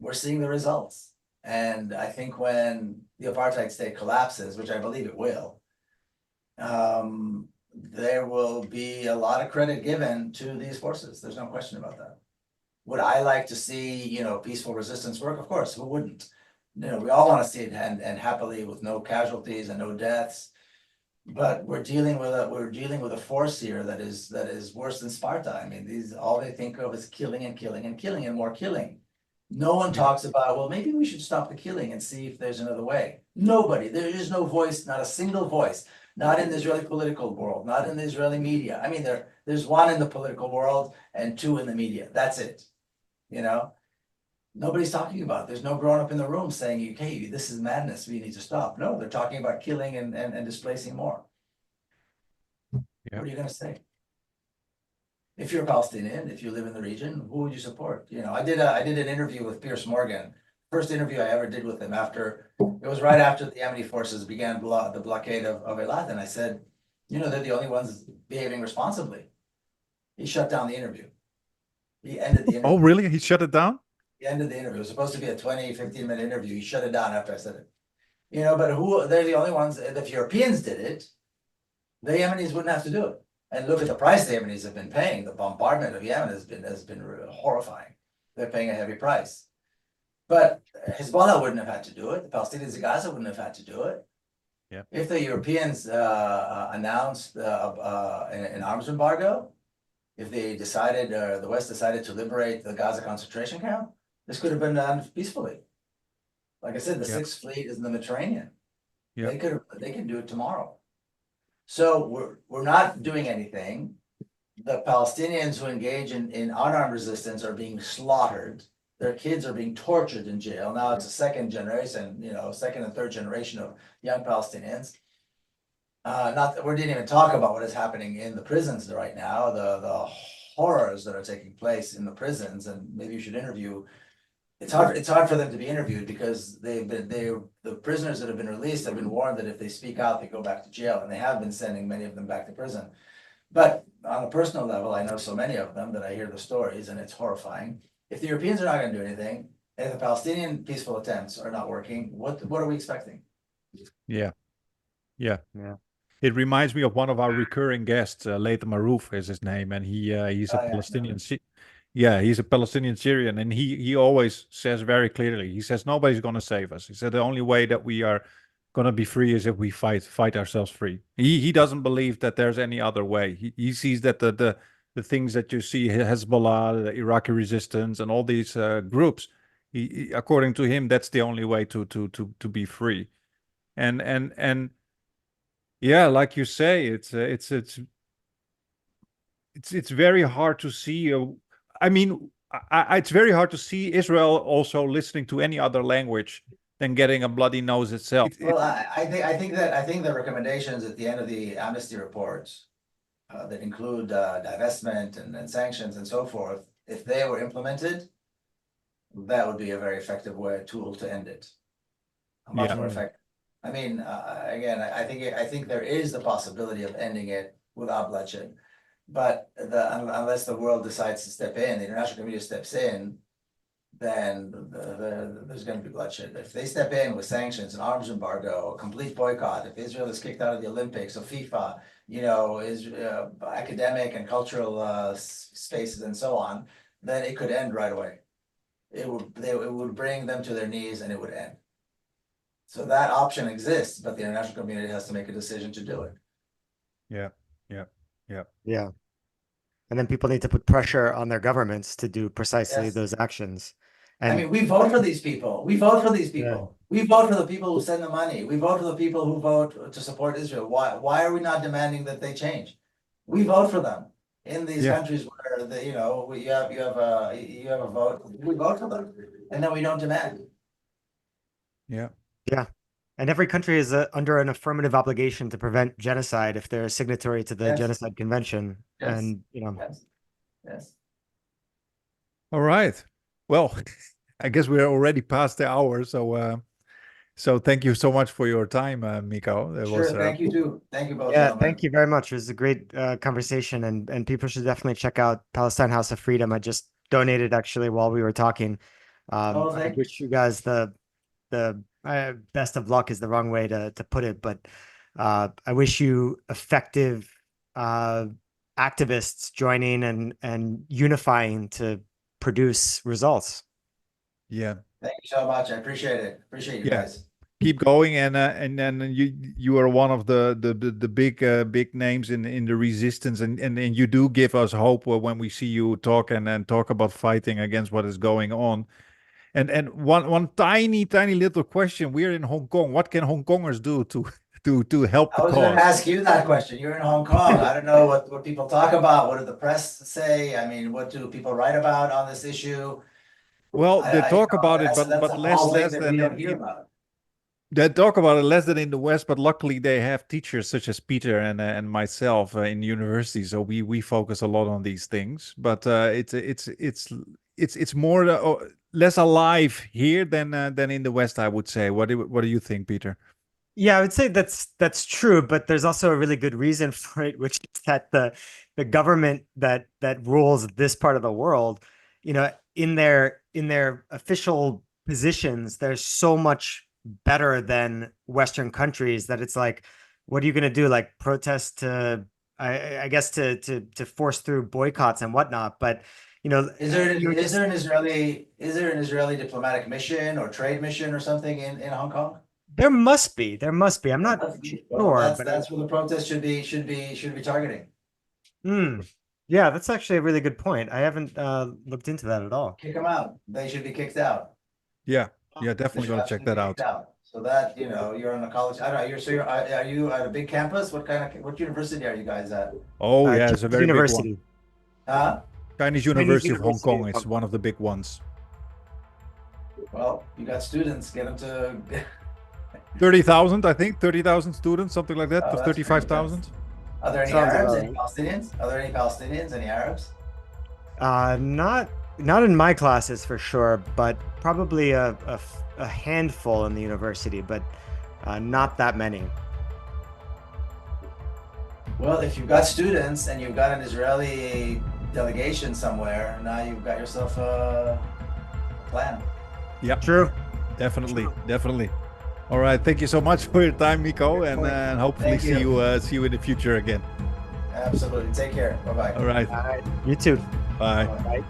we're seeing the results. And I think when the apartheid state collapses, which I believe it will, there will be a lot of credit given to these forces. There's no question about that. Would I like to see, you know, peaceful resistance work? Of course, who wouldn't? You know, we all want to see it and happily with no casualties and no deaths. But we're dealing with a force here that is worse than Sparta. I mean, all they think of is killing and killing and killing and more killing. No one talks about, well, maybe we should stop the killing and see if there's another way. Nobody. There is no voice, not a single voice, not in the Israeli political world, not in the Israeli media. I mean, there's one in the political world and two in the media. That's it. You know, nobody's talking about it. There's no grown up in the room saying, okay, this is madness, we need to stop. No, they're talking about killing and displacing more. Yeah. What are you going to say? If you're a Palestinian, if you live in the region, who would you support? You know, I did an interview with Piers Morgan. First interview I ever did with him it was right after the Yemeni forces began the blockade of Eilat. And I said, you know, they're the only ones behaving responsibly. He shut down the interview. He ended the interview. Oh, really? He shut it down? The end of the interview. It was supposed to be a 15-minute interview. He shut it down after I said it. You know, but they're the only ones, if Europeans did it, the Yemenis wouldn't have to do it. And look at the price the Yemenis have been paying. The bombardment of Yemen has been horrifying. They're paying a heavy price. But Hezbollah wouldn't have had to do it. The Palestinians in Gaza wouldn't have had to do it. Yeah. If the Europeans announced an arms embargo, if they decided, the West decided to liberate the Gaza concentration camp, this could have been done peacefully. Like I said, the Sixth Fleet is in the Mediterranean. Yeah. They can do it tomorrow. So we're not doing anything. The Palestinians who engage in unarmed resistance are being slaughtered. Their kids are being tortured in jail. Now it's a second generation, you know, second and third generation of young Palestinians. Not that we didn't even talk about what is happening in the prisons right now, the horrors that are taking place in the prisons, and maybe you should interview. It's hard for them to be interviewed because the prisoners that have been released have been warned that if they speak out, they go back to jail, and they have been sending many of them back to prison. But on a personal level, I know so many of them that I hear the stories, and it's horrifying. If the Europeans are not going to do anything, and if the Palestinian peaceful attempts are not working, what are we expecting? Yeah. It reminds me of one of our recurring guests, Latham Marouf is his name, and he's a Palestinian. He's a Palestinian Syrian, and he always says very clearly, he says nobody's going to save us. He said the only way that we are gonna be free is if we fight ourselves free. He doesn't believe that there's any other way. He sees that the things that you see, Hezbollah, the Iraqi resistance, and all these groups, according to him, that's the only way to be free. And yeah, like you say, it's very hard to see. I mean, it's very hard to see Israel also listening to any other language than getting a bloody nose itself. Well, I think the recommendations at the end of the amnesty reports that include divestment and sanctions and so forth, if they were implemented, that would be a very effective tool to end it. Much more effective. I mean, again, I think there is the possibility of ending it without bloodshed, but unless the world decides to step in, the international community steps in, then there's going to be bloodshed. If they step in with sanctions, an arms embargo, a complete boycott, if Israel is kicked out of the Olympics or FIFA, you know, is academic and cultural spaces and so on, then it could end right away. It would bring them to their knees and it would end. So that option exists, but the international community has to make a decision to do it. Yeah. And then people need to put pressure on their governments to do precisely those actions. And I mean, we vote for these people. We vote for these people. We vote for the people who send the money. We vote for the people who vote to support Israel. Why are we not demanding that they change? We vote for them in these countries where you have a vote. We vote for them, and then we don't demand. Yeah. And every country is under an affirmative obligation to prevent genocide if they're a signatory to the Genocide Convention. Yes. And, Yes. All right. Well, I guess we're already past the hour. So thank you so much for your time, Miko. Sure. Thank you too. Thank you both. Yeah, thank you very much. It was a great conversation, and people should definitely check out Palestine House of Freedom. I just donated actually while we were talking. I wish you guys the best of luck is the wrong way to put it, but I wish you effective activists joining and unifying to produce results. Yeah. Thank you so much. I appreciate it. Appreciate you guys. Keep going, and then you are one of the big names in the resistance, and you do give us hope when we see you talk and talk about fighting against what is going on. And one tiny little question: we're in Hong Kong. What can Hong Kongers do to help the cause? I was going to ask you that question. You're in Hong Kong. I don't know what people talk about. What do the press say? I mean, what do people write about on this issue? Well, they talk about it, but less than they talk about it less than in the West. But luckily, they have teachers such as Peter and myself in university, so we focus a lot on these things. But it's more less alive here than in the West, I would say. What do you think, Peter? Yeah, I would say that's true, but there's also a really good reason for it, which is that the government that rules this part of the world, in their official positions, they're so much better than Western countries that it's like, what are you going to do? Like protest to, I guess to force through boycotts and whatnot. But is there an Israeli diplomatic mission or trade mission or something in Hong Kong? There must be. I'm not sure. That's where the protest should be targeting. Yeah, that's actually a really good point. I haven't looked into that at all. Kick them out. They should be kicked out. Yeah, definitely gonna check that out. So that you're on a college. I don't know. Are you at a big campus? What university are you guys at? Oh yeah, it's a very university. Big one. Chinese University of Hong Kong. It's one of the big ones. Well, you got students. Get them to 30,000, I think. 30,000 students, something like that. 35,000. Are there any Arabs? Any Palestinians? Are there any Palestinians? Any Arabs? Not in my classes for sure, but probably a handful in the university, but not that many. Well, if you've got students and you've got an Israeli delegation somewhere, now you've got yourself a plan. Yeah, true. Definitely. All right, thank you so much for your time, Miko, and hopefully see you in the future again. Absolutely. Take care. Bye-bye. All right. You too. Bye. Bye.